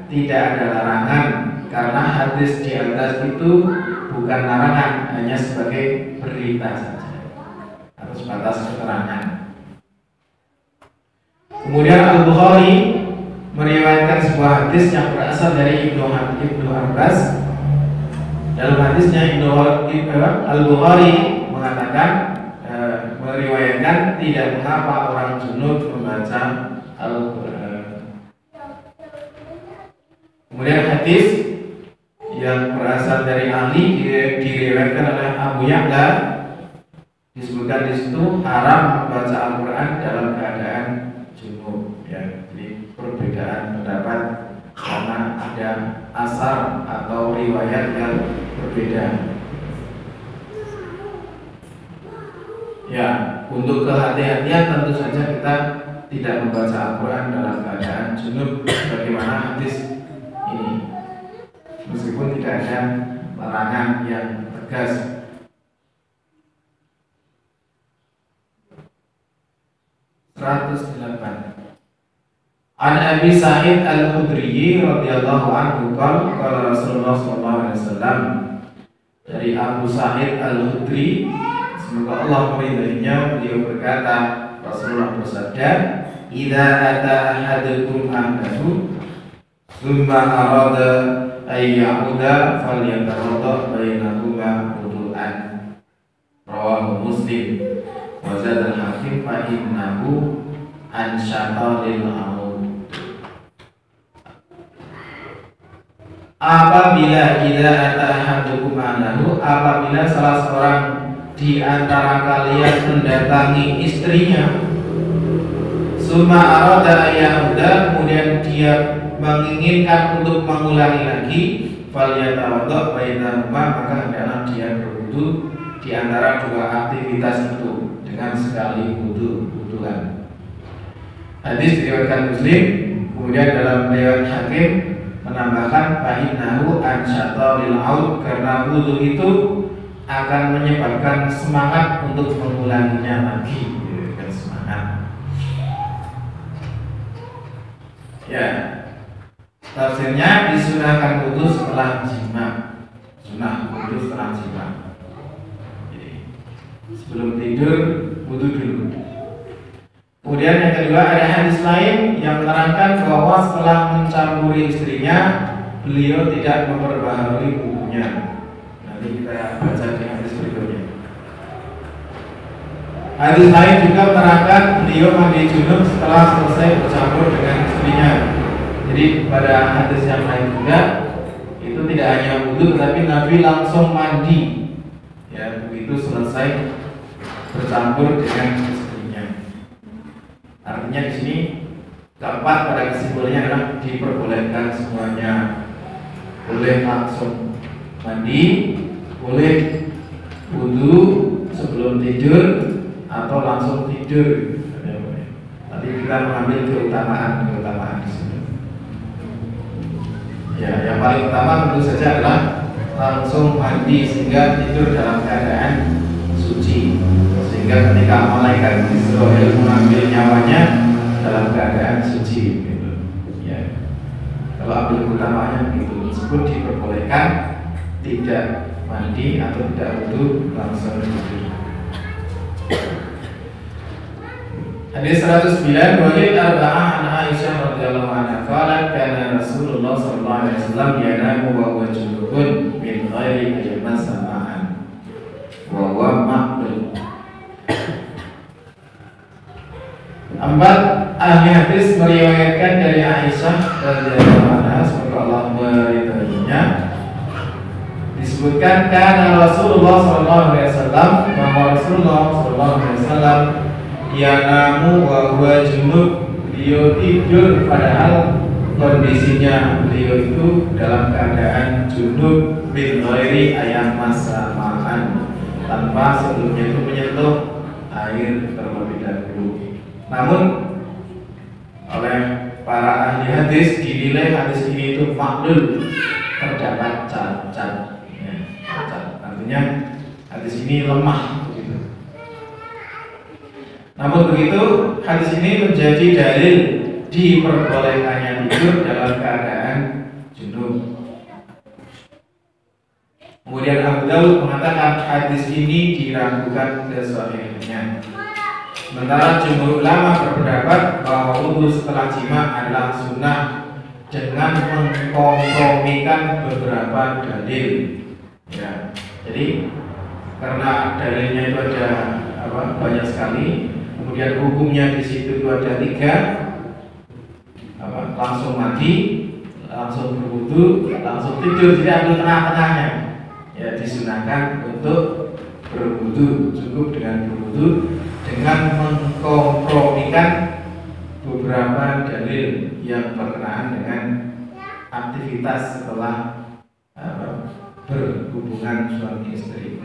tidak ada larangan karena hadis di atas itu bukan larangan, hanya sebagai berita saja atau sebatas keterangan. Kemudian Al-Bukhari meriwayatkan sebuah hadis yang berasal dari Ibnu Abbas. Dalam hadisnya Al-Bukhari mengatakan meriwayatkan diriwayatkan tidak mengapa orang junub membaca Al-Quran. Kemudian hadis yang berasal dari Ali diriwayatkan oleh Abu Ya'la, disebutkan di situ haram membaca Al-Quran dalam keadaan junub. Ya, jadi perbedaan pendapat karena ada asar atau riwayat yang berbeda. Ya, untuk kehati-hatian tentu saja kita tidak membaca Al-Quran dalam keadaan junub, bagaimana hadis ini, meskipun tidak ada larangan yang tegas. An Abi Sa'id Al-Khudri radhiyallahu anhu qala Rasulullah sallallahu alaihi wasallam, dari Abu Sa'id Al-Khudri, semoga Allah meridainya, beliau berkata, Rasulullah bersabda, "Idza ata ahadukum ahdahu thumma arada ay ya'uda falyatawadda bainahuma wudu'an." Rawahu Muslim. Wa zada al-Hakim fa innahu an syatalil amud. Apabila idza ata ahadukum ahdahu, apabila salah seorang di antara kalian mendatangi istrinya, summa arada ayyauda, kemudian dia menginginkan untuk mengulangi lagi, falyatawadda bainahuma, maka hendaklah dia berwudu di antara dua aktivitas itu dengan sekali wuduan. Hadis diriwayatkan Muslim. Kemudian dalam riwayat Hakim menambahkan fa'innahu an syatalil aud, karena wudu itu akan menyebabkan semangat untuk mengulanginya lagi, kan semangat. Ya, tafsirnya disunahkan wudu setelah jima, sunah wudu setelah jima. Jadi, sebelum tidur wudu dulu. Kemudian yang kedua, ada hadis lain yang menerangkan bahwa setelah mencampuri istrinya, beliau tidak memperbaharui wudunya. Nanti kita baca di hadis berikutnya. Hadis lain juga menerangkan beliau mandi junub setelah selesai bercampur dengan istrinya. Jadi pada hadis yang lain juga itu tidak hanya wudu, tapi Nabi langsung mandi. Ya, begitu selesai bercampur dengan istrinya. Artinya di sini keempat pada kesimpulannya adalah diperbolehkan semuanya. Boleh langsung mandi, boleh wudu sebelum tidur, atau langsung tidur. Nanti kita mengambil keutamaan di sini. Ya, yang paling utama tentu saja adalah langsung mandi sehingga tidur dalam keadaan suci, sehingga ketika malaikat Israel mengambil nyawanya dalam keadaan suci, gitu. Ya, kalau ambil keutamaannya begitu, meskipun diperbolehkan tidak mandi atau tidak wudu langsung tidur. Hadis 109, walid arba'ah an Aisyah radhiyallahu anha qalat kana Rasulullah sallallahu alaihi wasallam yanamu wa huwa junubun min ghairi ajmasa ma'an wa huwa maqbul. Empat ahli hadis meriwayatkan dari Aisyah radhiyallahu anha, semoga Allah meridainya, disebutkan karena Rasulullah sallallahu alaihi wasallam, bahwa Rasulullah sallallahu alaihi wasallam yanamu wa huwa junub, beliau tidur padahal kondisinya beliau itu dalam keadaan junub, min ghairi ayam masa ma'an, tanpa sebelumnya itu menyentuh air terlebih dahulu. Namun oleh para ahli hadis dinilai hadis ini itu maklul, terdapat cacat, ya, cacat. Artinya hadis ini lemah begitu. Namun begitu, hadis ini menjadi dalil diperbolehkannya tidur dalam keadaan junub. Kemudian Abu Daud mengatakan hadis ini diragukan kesahihannya. Sementara jumhur ulama berpendapat bahwa wudu setelah jima adalah sunnah dengan mengkompromikan beberapa dalil. Ya, jadi karena dalilnya itu ada banyak sekali. Kemudian hukumnya di situ itu ada 3, langsung mati, langsung berwudu, langsung tidur, tidak ambil tengah-tengahnya. Ya, disunahkan untuk berwudu, cukup dengan berwudu dengan mengkompromikan beberapa dalil yang berkenaan dengan aktivitas setelah berhubungan suami istri.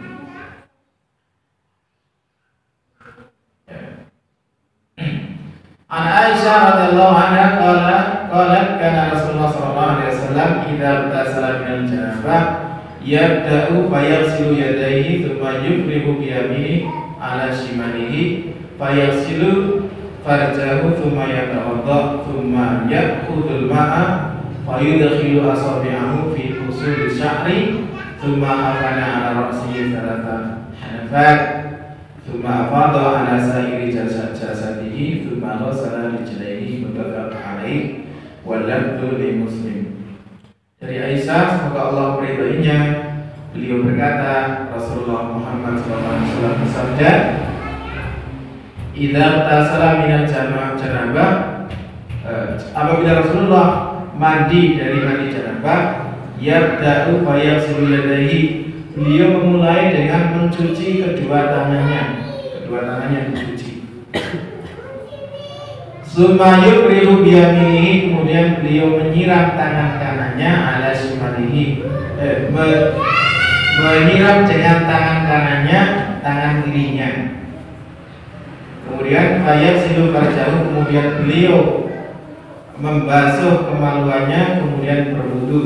An Aisyah radhiyallahu anha qalat kana Rasulullah sallallahu alaihi wasallam idza tasala min janabah yabda'u fayaghsilu yadayhi thumma yufrihu bi yaminihi ala shimalihi fayaghsilu farjahu thumma yatawadda thumma ya'khudul ma'a fayudkhilu asabi'ahu fi usul sya'ri thumma afana ala ra'sihi thalatha hanafat thumma afada ala sa'iri jasadihi thumma ghasala rijlaihi muttafaqun alaih wal lafdhu li Muslim. Dari Aisyah, semoga Allah meridainya, beliau berkata, Rasulullah Muhammad SAW bersabda, idza tasala minal janabah, apabila Rasulullah mandi dari mandi janabah, yabda'u fayaghsilu yadayhi, beliau memulai dengan mencuci kedua tangannya dicuci. Summa yufrihu bi yaminihi, kemudian beliau menyiram tangan kanannya ala shimalihi, menyiram dengan tangan kanannya tangan kirinya. Kemudian fayaghsilu farjahu, kemudian beliau membasuh kemaluannya, kemudian berwudu.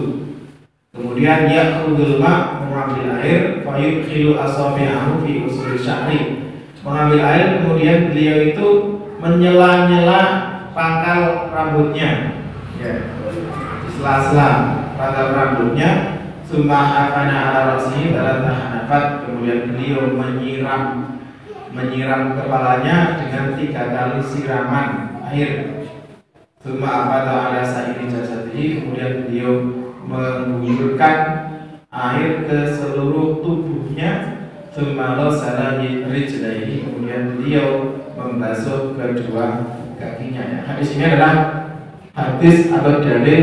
Kemudian ya'khudul ma', mengambil air, fayudkhilu asabi'ahu fi usul sya'ri, mengambil air, kemudian beliau itu menyela-nyela pangkal rambutnya, ya, di sela-sela pangkal rambutnya. Summa afana ala ra'sihi thalatha hanafat, kemudian beliau menyiram kepalanya dengan 3 kali siraman air. Summa afada ala sa'iri jasadihi, kemudian beliau mengguyurkan air ke seluruh tubuhnya. Summa ghasala rijlaihi, kemudian beliau membasuh kedua kakinya. Hadis ini adalah hadis atau dalil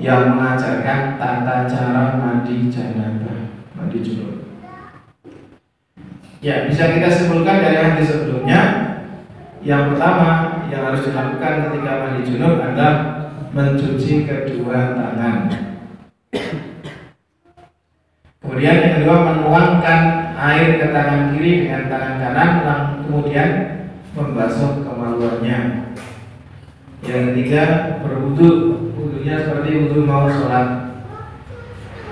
yang mengajarkan tata cara mandi janabah, mandi junub. Ya, bisa kita simpulkan dari hadis sebelumnya. Yang pertama yang harus dilakukan ketika mandi junub adalah mencuci kedua tangan. Kemudian yang kedua, menuangkan air ke tangan kiri dengan tangan kanan, kemudian membasuh kemaluannya. Yang ketiga, berwudu, wudunya seperti wudu mau sholat.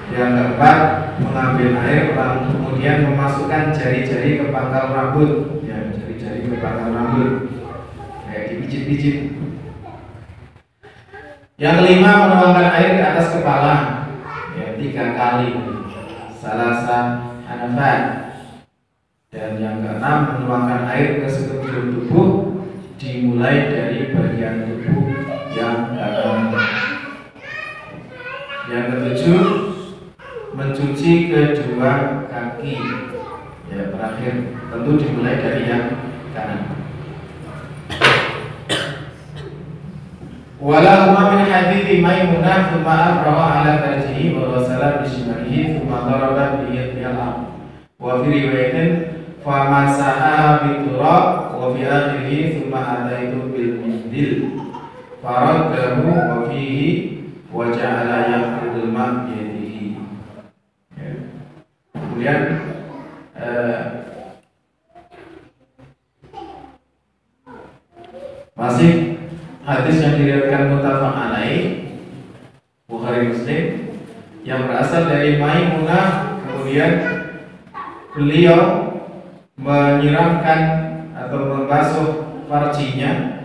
Yang keempat, mengambil air, kemudian memasukkan jari-jari ke pangkal rambut, ya, jari-jari ke pangkal rambut, kayak dipijit-pijit. Yang kelima, menuangkan air ke atas kepala, ya, 3 kali, salasa hanafat. Dan yang keenam, menuangkan air ke sekujur tubuh, dimulai dari bagian tubuh yang kanan. Yang ketujuh, mencuci kedua kaki, ya, terakhir tentu dimulai dari yang kanan. Walahuma min hadithi Maimunah thumma afraha ala farjihi wa ghasala bi shimalihi thumma daraba bi yadihi al-ard. Wa fi riwayatin fa masaha bi turab wa fi akhirih thumma ataitu bil mindil faraddahu wa fihi wa ja'ala yaqudul ma' bi yadihi. Kemudian masih hadis yang diriwayatkan muttafaq alaih Bukhari Muslim yang berasal dari Maimunah, kemudian beliau menyiramkan atau membasuh farjinya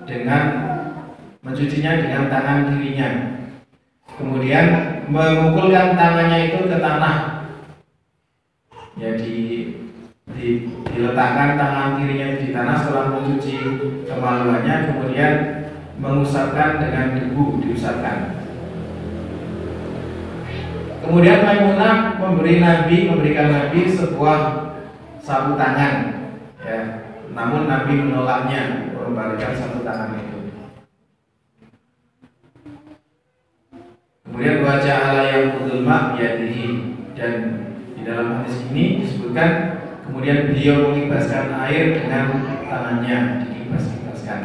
dengan mencucinya dengan tangan kirinya, kemudian memukulkan tangannya itu ke tanah, ya, diletakkan tangan kirinya di tanah setelah mencuci kemaluannya, kemudian mengusapkan dengan debu, diusapkan. Kemudian Maimunah memberikan Nabi sebuah sapu tangan, Ya, namun Nabi menolaknya, membalikan satu tangan itu. Kemudian wajah Allah yang kudulma biadihi, dan di dalam hadis ini disebutkan kemudian beliau mengibaskan air dengan tangannya, diibas-ibaskan.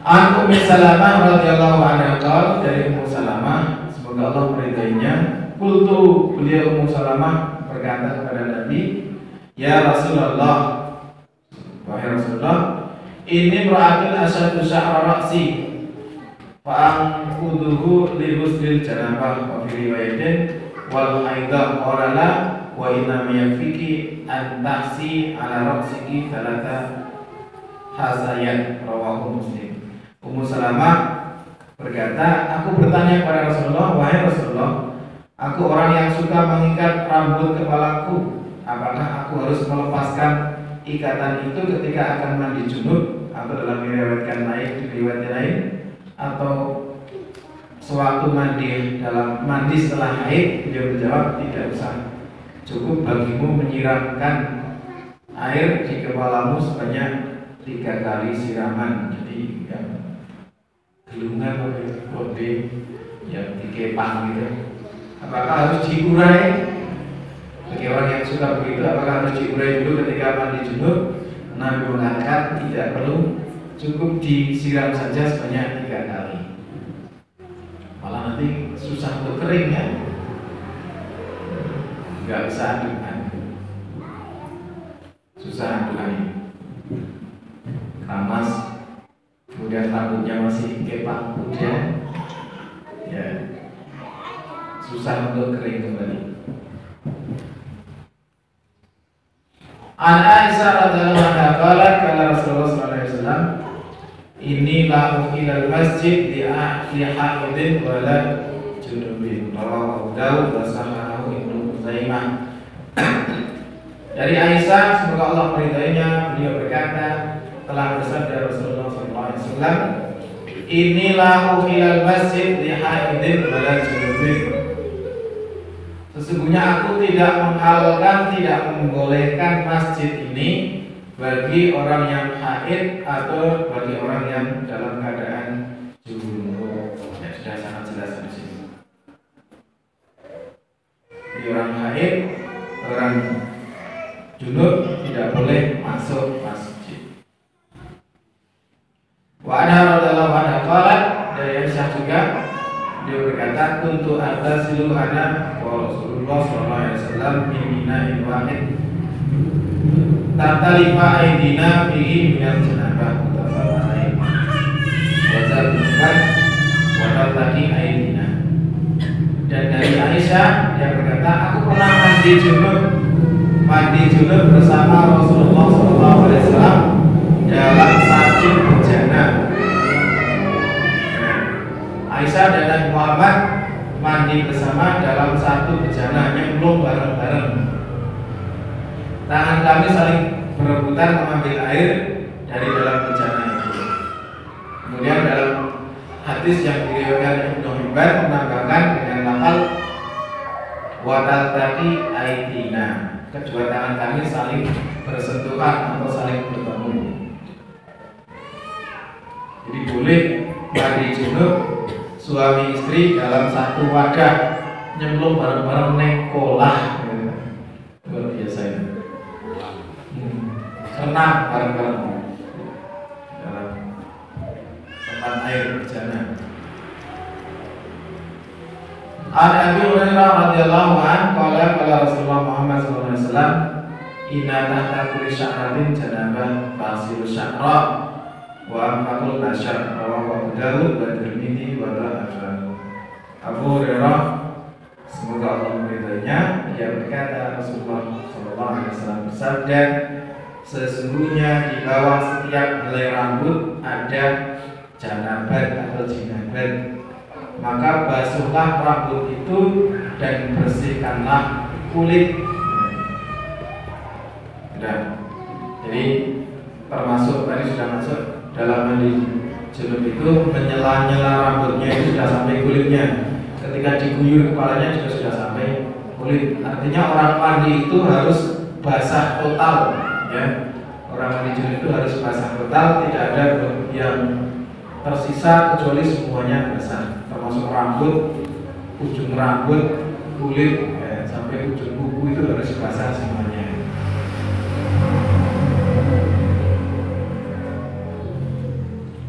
An Ummi Salamah radhiyallahu anha, dari Ummu Salamah, semoga Allah meridainya, qultu, beliau Ummu Salamah berkata kepada Nabi, ya Rasulullah, wahai Rasulullah, ini ra'atul asyadu sya'ra ra'si fa'angkuduhu li husnil janabah wa fi riwayatin wal haidah orala wa inna miyafiki antasi ala ra'siki thalata hasayat, rawahu Muslim. Ummu Salamah berkata, aku bertanya kepada Rasulullah, wahai Rasulullah, aku orang yang suka mengikat rambut kepalaku, apakah aku harus melepaskan ikatan itu ketika akan mandi junub, atau dalam diriwayatkan lain, atau sewaktu mandi setelah haid? Dia menjawab, tidak usah, cukup bagimu menyiramkan air di kepalamu sebanyak 3 kali siraman. Jadi ya, gelungan lebih yang dikepang gitu. Apakah harus diurai? Bagi orang yang suka begitu, apakah harus diurai dulu ketika mandi junub? Nabi mengatakan tidak perlu, cukup disiram saja sebanyak 3 kali. Malah nanti susah untuk kering ya, nggak bisa adukan, susah adukan, keramas, kemudian rambutnya masih kepang kemudian, ya susah untuk kering kembali. An Aisyah radhiyallahu anha qalat qala Rasulullah sallallahu alaihi wasallam, inni la ukhilal masjid li haidin wa la junubin, rawahu Abu Dawud wa sahahahu Ibnu Khuzaimah. Dari Aisyah, semoga Allah meridainya, beliau berkata, telah bersabda Rasulullah sallallahu alaihi wasallam, inni la ukhilal masjid li haidin wa la junubin, sesungguhnya aku tidak menghalalkan, tidak membolehkan masjid ini bagi orang yang haid atau bagi orang yang dalam keadaan junub. Ya, sudah sangat jelas di sini. Jadi orang haid, orang junub tidak boleh masuk masjid. Wa anha radhiyallahu anha qalat, dari Aisyah juga, dia berkata, kuntu aghtasilu ana wa Rasulullah sallallahu alaihi wasallam min ina'in wahid tatalifa aidina fihi minal janabah, mutafaqun alaih, wa zalman wa tataki aidina. Dan dari Aisyah, dia berkata, aku pernah mandi junub bersama Rasulullah sallallahu alaihi wasallam dalam satu bejana. Aisyah dan Nabi Muhammad mandi bersama dalam satu bejana, nyemplung bareng-bareng. Tangan kami saling berebutan mengambil air dari dalam bejana itu. Kemudian dalam hadis yang diriwayatkan Ibnu Hibban menambahkan dengan lafal watataki aidina, kedua tangan kami saling bersentuhan atau saling bertemu. Jadi boleh mandi junub suami istri dalam satu wadah, nyemplung bareng-bareng nekolah, luar biasa ini. Renang bareng-bareng dalam tempat air bejana. An Abi Hurairah radhiyallahu anhu qala Rasulullah Muhammad sallallahu alaihi wasallam, inna tahta kulli sya'ratin janabah fasilu sya'ra wa anfaqul nasyar, rawahu Abu Dawud wa Tirmidzi wa Ahmad. Abu Hurairah, semoga Allah meridainya, dia berkata, Rasulullah sallallahu alaihi wasallam bersabda, sesungguhnya di bawah setiap helai rambut ada janabat atau jinabat, maka basuhlah rambut itu dan bersihkanlah kulit. Nah, jadi termasuk tadi sudah masuk dalam mandi junub itu menyela-nyela rambutnya itu sudah sampai kulitnya. Ketika diguyur kepalanya juga sudah sampai kulit. Artinya orang mandi itu harus basah total, ya. Orang mandi junub itu harus basah total, tidak ada yang tersisa kecuali semuanya basah, termasuk rambut, ujung rambut, kulit, ya, sampai ujung kuku itu harus basah semuanya.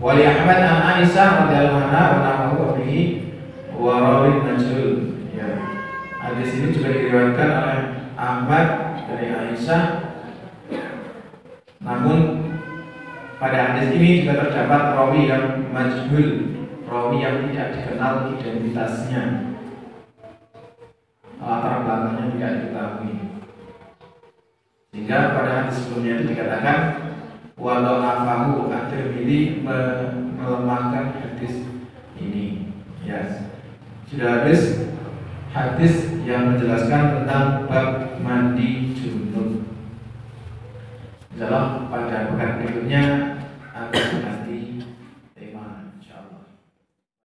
Wali Ahmad an Aisyah radhiyallahu anha wa nahwu bihi wa rawin najul. Ya. Hadis ini juga diriwayatkan oleh Ahmad dari Aisyah. Namun pada hadis ini juga terdapat rawi yang majhul, rawi yang tidak dikenal identitasnya, latar belakangnya tidak diketahui. Sehingga pada hadis sebelumnya itu dikatakan walau afahu at-Tirmidzi melemahkan hadis ini. Ya. Sudah habis hadis yang menjelaskan tentang bab mandi junub. Insyaallah pada pekan berikutnya akan nanti